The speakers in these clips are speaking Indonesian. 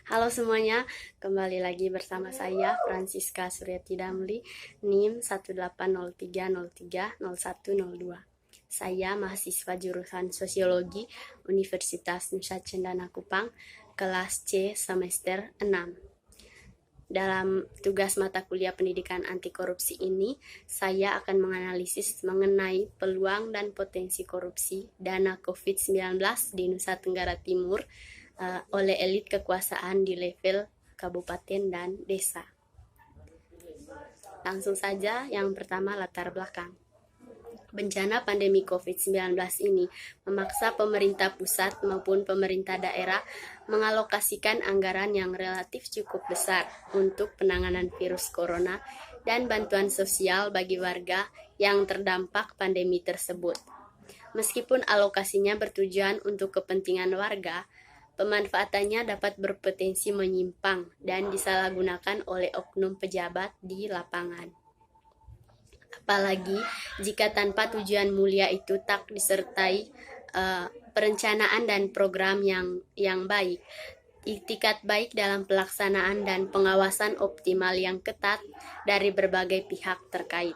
Halo semuanya, kembali lagi bersama saya Francisca Suryati Damli, NIM 18030300102. Saya mahasiswa jurusan Sosiologi Universitas Nusa Cendana Kupang, kelas C semester 6. Dalam tugas mata kuliah pendidikan anti korupsi ini, saya akan menganalisis mengenai peluang dan potensi korupsi dana COVID-19 di Nusa Tenggara Timur oleh elit kekuasaan di level kabupaten dan desa. Langsung saja, yang pertama latar belakang. Bencana pandemi COVID-19 ini memaksa pemerintah pusat maupun pemerintah daerah mengalokasikan anggaran yang relatif cukup besar untuk penanganan virus corona dan bantuan sosial bagi warga yang terdampak pandemi tersebut. Meskipun alokasinya bertujuan untuk kepentingan warga, pemanfaatannya dapat berpotensi menyimpang dan disalahgunakan oleh oknum pejabat di lapangan. Apalagi jika tanpa tujuan mulia itu tak disertai perencanaan dan program yang baik, itikat baik dalam pelaksanaan dan pengawasan optimal yang ketat dari berbagai pihak terkait.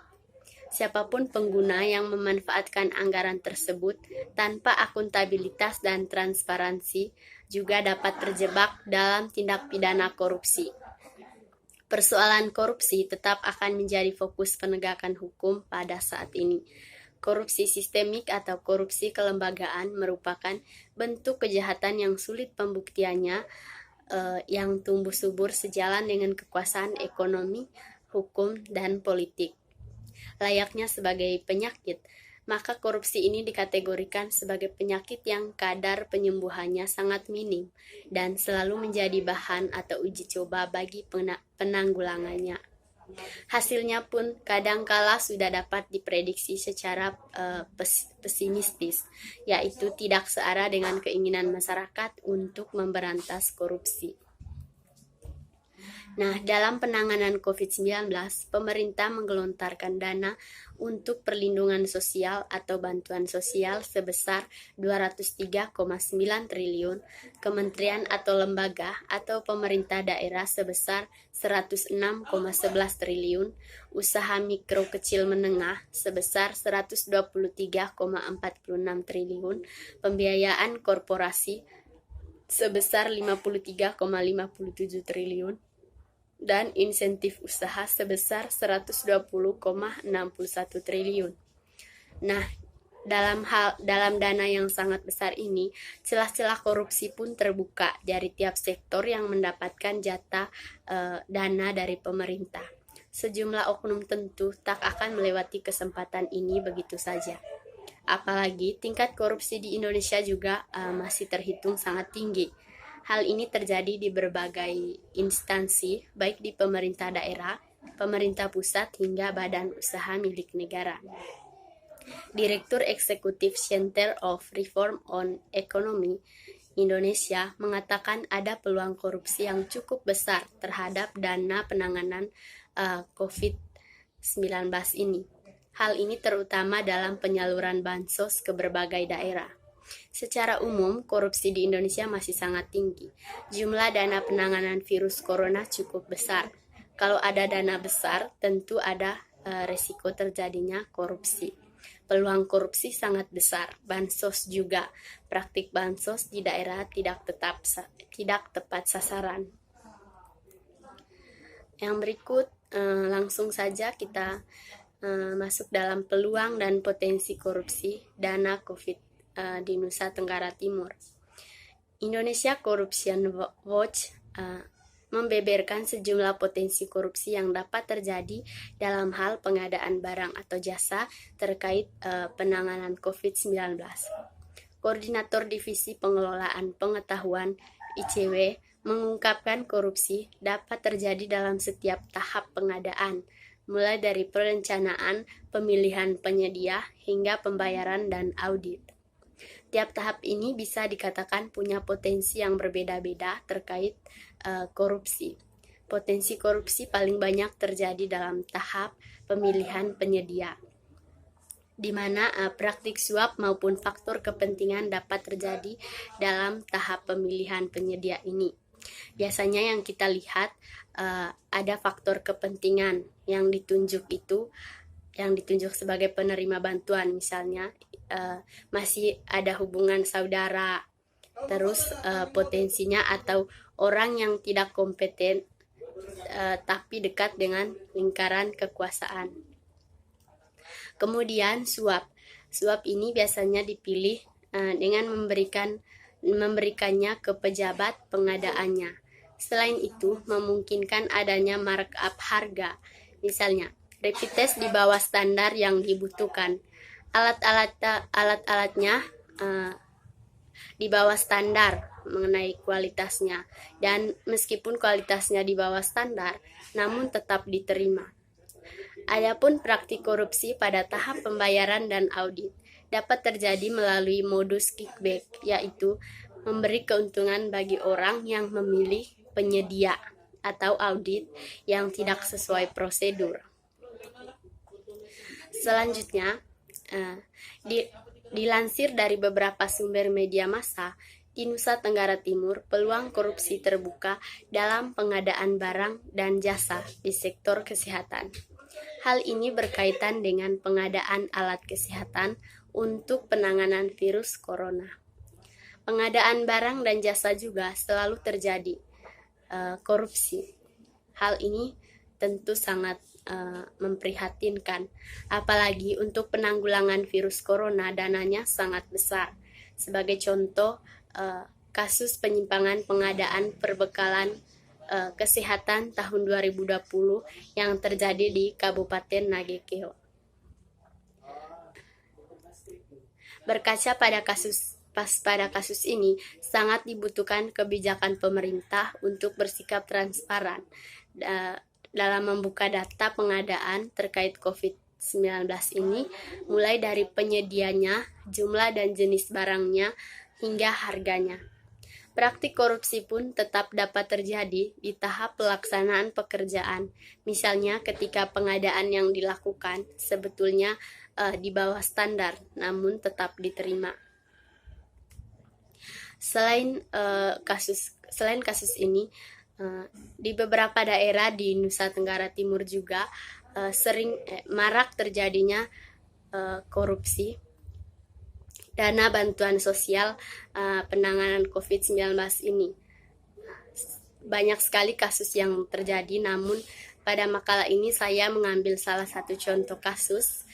Siapapun pengguna yang memanfaatkan anggaran tersebut tanpa akuntabilitas dan transparansi juga dapat terjebak dalam tindak pidana korupsi. Persoalan korupsi tetap akan menjadi fokus penegakan hukum pada saat ini. Korupsi sistemik atau korupsi kelembagaan merupakan bentuk kejahatan yang sulit pembuktiannya, yang tumbuh subur sejalan dengan kekuasaan ekonomi, hukum, dan politik. Layaknya sebagai penyakit, maka korupsi ini dikategorikan sebagai penyakit yang kadar penyembuhannya sangat minim dan selalu menjadi bahan atau uji coba bagi penanggulangannya. Hasilnya pun kadangkala sudah dapat diprediksi secara pesimistis, yaitu tidak searah dengan keinginan masyarakat untuk memberantas korupsi. Nah, dalam penanganan COVID-19, pemerintah menggelontarkan dana untuk perlindungan sosial atau bantuan sosial sebesar 203,9 triliun, kementerian atau lembaga atau pemerintah daerah sebesar 106,11 triliun, usaha mikro kecil menengah sebesar 123,46 triliun, pembiayaan korporasi sebesar 53,57 triliun, dan insentif usaha sebesar 120,61 triliun. Nah, dalam dana yang sangat besar ini, celah-celah korupsi pun terbuka dari tiap sektor yang mendapatkan jatah dana dari pemerintah. Sejumlah oknum tentu tak akan melewati kesempatan ini begitu saja. Apalagi tingkat korupsi di Indonesia juga masih terhitung sangat tinggi. Hal ini terjadi di berbagai instansi, baik di pemerintah daerah, pemerintah pusat, hingga badan usaha milik negara. Direktur Eksekutif Center of Reform on Economy Indonesia mengatakan ada peluang korupsi yang cukup besar terhadap dana penanganan COVID-19 ini. Hal ini terutama dalam penyaluran bansos ke berbagai daerah. Secara umum, korupsi di Indonesia masih sangat tinggi. Jumlah dana penanganan virus corona cukup besar. Kalau ada dana besar, tentu ada resiko terjadinya korupsi. Peluang korupsi sangat besar. Bansos juga. Praktik bansos di daerah tidak tepat sasaran. Yang berikut, langsung saja kita masuk dalam peluang dan potensi korupsi dana COVID di Nusa Tenggara Timur. Indonesia Corruption Watch membeberkan sejumlah potensi korupsi yang dapat terjadi dalam hal pengadaan barang atau jasa terkait penanganan COVID-19. Koordinator Divisi Pengelolaan Pengetahuan ICW mengungkapkan korupsi dapat terjadi dalam setiap tahap pengadaan, mulai dari perencanaan, pemilihan penyedia, hingga pembayaran dan audit. Tiap tahap ini bisa dikatakan punya potensi yang berbeda-beda terkait korupsi. Potensi korupsi paling banyak terjadi dalam tahap pemilihan penyedia, di mana praktik suap maupun faktor kepentingan dapat terjadi dalam tahap pemilihan penyedia ini. Biasanya yang kita lihat ada faktor kepentingan yang ditunjuk sebagai penerima bantuan, misalnya masih ada hubungan saudara, terus potensinya atau orang yang tidak kompeten tapi dekat dengan lingkaran kekuasaan. Kemudian suap ini biasanya dipilih dengan memberikannya ke pejabat pengadaannya. Selain itu, memungkinkan adanya markup harga. Misalnya, rapid test di bawah standar yang dibutuhkan. Alat-alatnya di bawah standar mengenai kualitasnya. Dan meskipun kualitasnya di bawah standar, namun tetap diterima. Adapun praktik korupsi pada tahap pembayaran dan audit dapat terjadi melalui modus kickback, yaitu memberi keuntungan bagi orang yang memilih penyedia atau audit yang tidak sesuai prosedur. Selanjutnya, dilansir dari beberapa sumber media massa, di Nusa Tenggara Timur, peluang korupsi terbuka dalam pengadaan barang dan jasa di sektor kesehatan. Hal ini berkaitan dengan pengadaan alat kesehatan untuk penanganan virus corona. Pengadaan barang dan jasa juga selalu terjadi korupsi. Hal ini tentu sangat memprihatinkan, apalagi untuk penanggulangan virus corona dananya sangat besar. Sebagai contoh, kasus penyimpangan pengadaan perbekalan kesehatan tahun 2020 yang terjadi di Kabupaten Nagekeo. Berkaca pada kasus ini, sangat dibutuhkan kebijakan pemerintah untuk bersikap transparan dalam membuka data pengadaan terkait COVID-19 ini, mulai dari penyedianya, jumlah dan jenis barangnya, hingga harganya. Praktik korupsi pun tetap dapat terjadi di tahap pelaksanaan pekerjaan, misalnya ketika pengadaan yang dilakukan sebetulnya di bawah standar, namun tetap diterima. Selain kasus ini, di beberapa daerah di Nusa Tenggara Timur juga sering marak terjadinya korupsi dana bantuan sosial penanganan COVID-19 ini. Banyak sekali kasus yang terjadi, namun pada makalah ini saya mengambil salah satu contoh kasus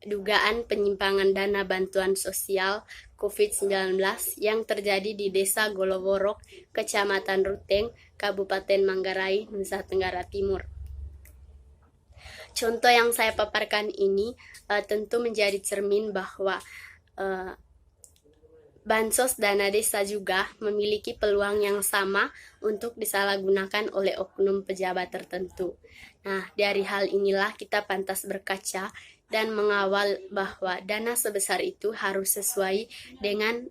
dugaan penyimpangan dana bantuan sosial COVID-19 yang terjadi di Desa Goloworok, Kecamatan Ruteng, Kabupaten Manggarai, Nusa Tenggara Timur. Contoh yang saya paparkan ini tentu menjadi cermin bahwa bansos dana desa juga memiliki peluang yang sama untuk disalahgunakan oleh oknum pejabat tertentu. Nah, dari hal inilah kita pantas berkaca dan mengawal bahwa dana sebesar itu harus sesuai dengan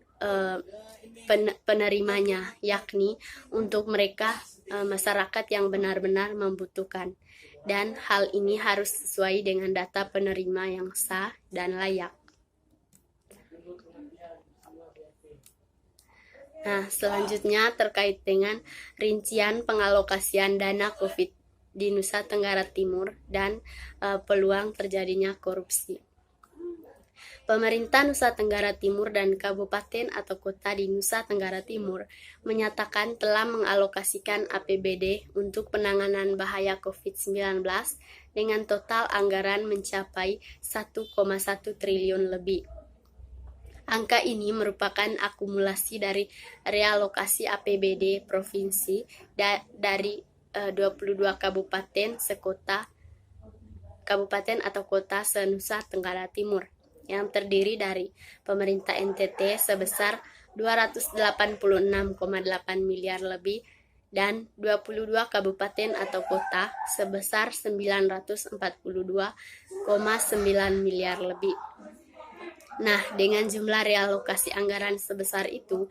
penerimanya, yakni untuk mereka masyarakat yang benar-benar membutuhkan. Dan hal ini harus sesuai dengan data penerima yang sah dan layak. Nah, selanjutnya terkait dengan rincian pengalokasian dana COVID di Nusa Tenggara Timur dan peluang terjadinya korupsi. Pemerintah Nusa Tenggara Timur dan kabupaten atau kota di Nusa Tenggara Timur menyatakan telah mengalokasikan APBD untuk penanganan bahaya COVID-19 dengan total anggaran mencapai 1,1 triliun lebih. Angka ini merupakan akumulasi dari realokasi APBD provinsi dari 22 kabupaten atau kota se-Nusa Tenggara Timur, yang terdiri dari pemerintah NTT sebesar 286,8 miliar lebih dan 22 kabupaten atau kota sebesar 942,9 miliar lebih. Nah, dengan jumlah realokasi anggaran sebesar itu,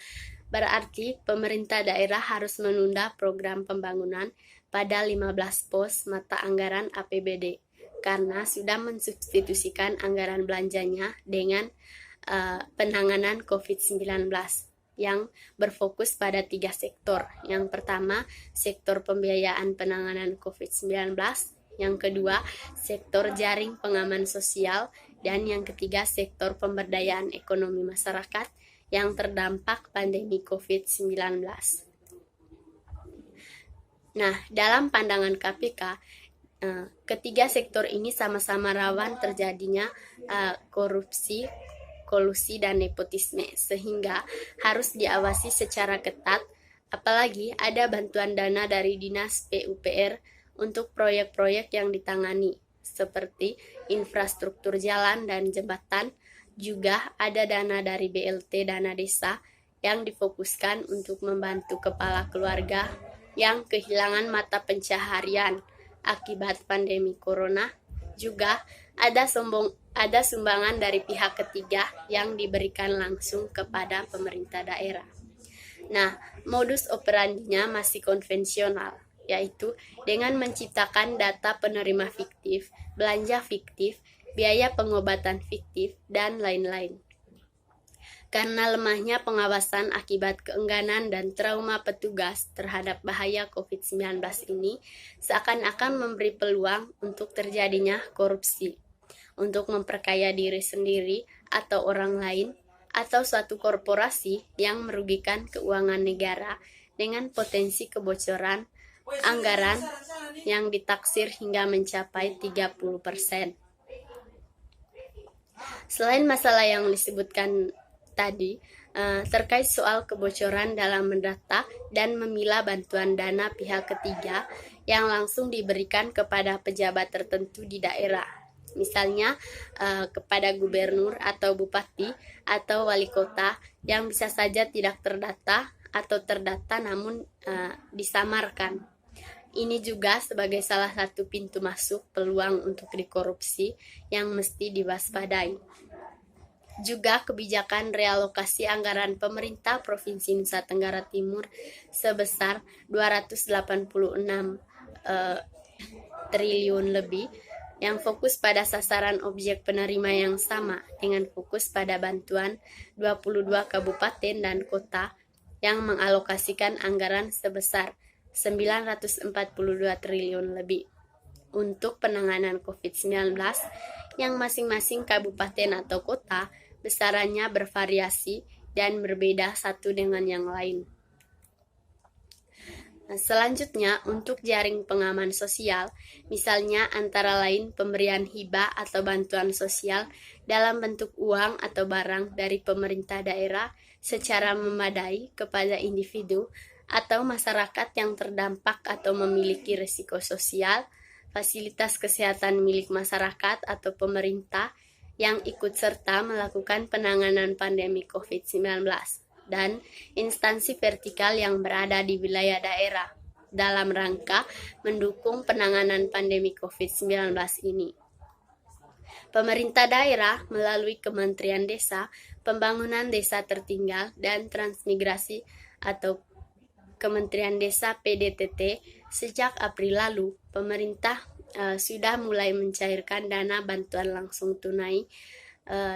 berarti pemerintah daerah harus menunda program pembangunan pada 15 pos mata anggaran APBD karena sudah mensubstitusikan anggaran belanjanya dengan penanganan COVID-19. yang berfokus pada 3 sektor. Yang pertama, sektor pembiayaan penanganan COVID-19, yang kedua, sektor jaring pengaman sosial, dan yang ketiga, sektor pemberdayaan ekonomi masyarakat yang terdampak pandemi COVID-19. Nah, dalam pandangan KPK, ketiga sektor ini sama-sama rawan terjadinya korupsi, kolusi, dan nepotisme, sehingga harus diawasi secara ketat, apalagi ada bantuan dana dari Dinas PUPR untuk proyek-proyek yang ditangani, seperti infrastruktur jalan dan jembatan. Juga ada dana dari BLT Dana Desa yang difokuskan untuk membantu kepala keluarga yang kehilangan mata pencaharian akibat pandemi corona. Juga ada sumbangan dari pihak ketiga yang diberikan langsung kepada pemerintah daerah. Nah, modus operandinya masih konvensional, yaitu dengan menciptakan data penerima fiktif, belanja fiktif, biaya pengobatan fiktif, dan lain-lain. Karena lemahnya pengawasan akibat keengganan dan trauma petugas terhadap bahaya COVID-19 ini seakan-akan memberi peluang untuk terjadinya korupsi, untuk memperkaya diri sendiri atau orang lain, atau suatu korporasi yang merugikan keuangan negara dengan potensi kebocoran anggaran yang ditaksir hingga mencapai 30%. Selain masalah yang disebutkan tadi, terkait soal kebocoran dalam mendata dan memilah bantuan dana pihak ketiga yang langsung diberikan kepada pejabat tertentu di daerah, misalnya kepada gubernur atau bupati atau wali kota yang bisa saja tidak terdata atau terdata namun disamarkan. Ini juga sebagai salah satu pintu masuk peluang untuk dikorupsi yang mesti diwaspadai. Juga kebijakan realokasi anggaran pemerintah Provinsi Nusa Tenggara Timur sebesar 286 triliun lebih yang fokus pada sasaran objek penerima yang sama dengan fokus pada bantuan 22 kabupaten dan kota yang mengalokasikan anggaran sebesar 942 triliun lebih untuk penanganan COVID-19 yang masing-masing kabupaten atau kota besarannya bervariasi dan berbeda satu dengan yang lain. Nah, selanjutnya untuk jaring pengaman sosial, misalnya antara lain pemberian hibah atau bantuan sosial dalam bentuk uang atau barang dari pemerintah daerah secara memadai kepada individu atau masyarakat yang terdampak atau memiliki risiko sosial, fasilitas kesehatan milik masyarakat atau pemerintah yang ikut serta melakukan penanganan pandemi COVID-19, dan instansi vertikal yang berada di wilayah daerah dalam rangka mendukung penanganan pandemi COVID-19 ini. Pemerintah daerah melalui Kementerian Desa, Pembangunan Desa Tertinggal, dan Transmigrasi atau Kementerian Desa PDTT, sejak April lalu, pemerintah sudah mulai mencairkan dana bantuan langsung tunai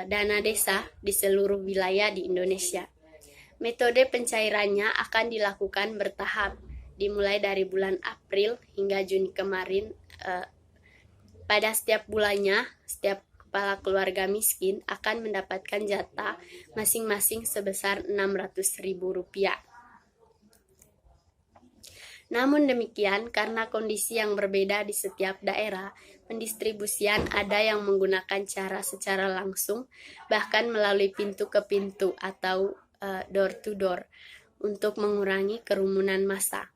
dana desa di seluruh wilayah di Indonesia. Metode pencairannya akan dilakukan bertahap, dimulai dari bulan April hingga Juni kemarin. Pada setiap bulannya, setiap kepala keluarga miskin akan mendapatkan jatah masing-masing sebesar Rp600.000. Namun demikian, karena kondisi yang berbeda di setiap daerah, pendistribusian ada yang menggunakan cara secara langsung, bahkan melalui pintu ke pintu atau door to door, untuk mengurangi kerumunan massa.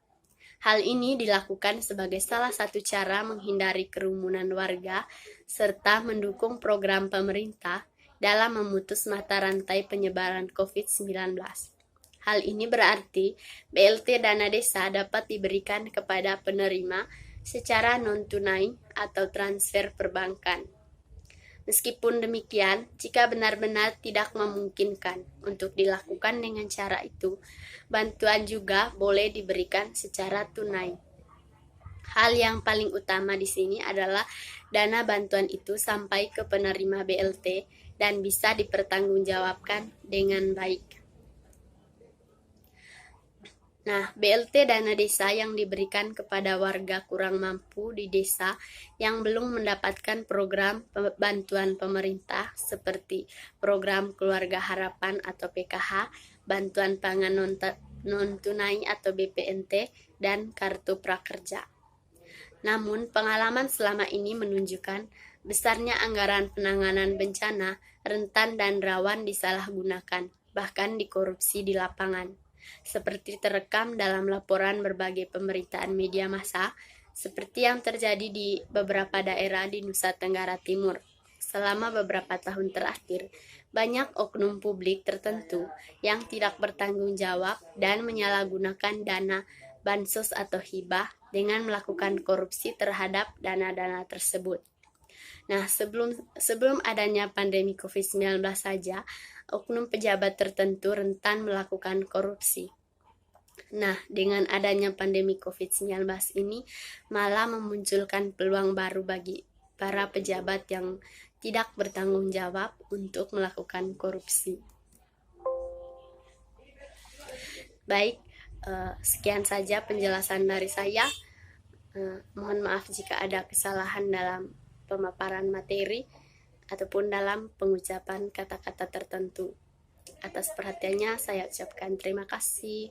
Hal ini dilakukan sebagai salah satu cara menghindari kerumunan warga, serta mendukung program pemerintah dalam memutus mata rantai penyebaran COVID-19. Hal ini berarti BLT Dana Desa dapat diberikan kepada penerima secara non-tunai atau transfer perbankan. Meskipun demikian, jika benar-benar tidak memungkinkan untuk dilakukan dengan cara itu, bantuan juga boleh diberikan secara tunai. Hal yang paling utama di sini adalah dana bantuan itu sampai ke penerima BLT dan bisa dipertanggungjawabkan dengan baik. Nah, BLT dana desa yang diberikan kepada warga kurang mampu di desa yang belum mendapatkan program bantuan pemerintah seperti program Keluarga Harapan atau PKH, bantuan pangan non-tunai atau BPNT, dan kartu prakerja. Namun, pengalaman selama ini menunjukkan besarnya anggaran penanganan bencana rentan dan rawan disalahgunakan, bahkan dikorupsi di lapangan. Seperti terekam dalam laporan berbagai pemberitaan media massa, seperti yang terjadi di beberapa daerah di Nusa Tenggara Timur. Selama beberapa tahun terakhir, banyak oknum publik tertentu yang tidak bertanggung jawab dan menyalahgunakan dana bansos atau hibah dengan melakukan korupsi terhadap dana-dana tersebut. Nah, sebelum adanya pandemi COVID-19 saja, oknum pejabat tertentu rentan melakukan korupsi. Nah, dengan adanya pandemi COVID-19 ini malah memunculkan peluang baru bagi para pejabat yang tidak bertanggung jawab untuk melakukan korupsi. Baik, sekian saja penjelasan dari saya. Mohon maaf jika ada kesalahan dalam pemaparan materi ataupun dalam pengucapan kata-kata tertentu. Atas perhatiannya saya ucapkan terima kasih.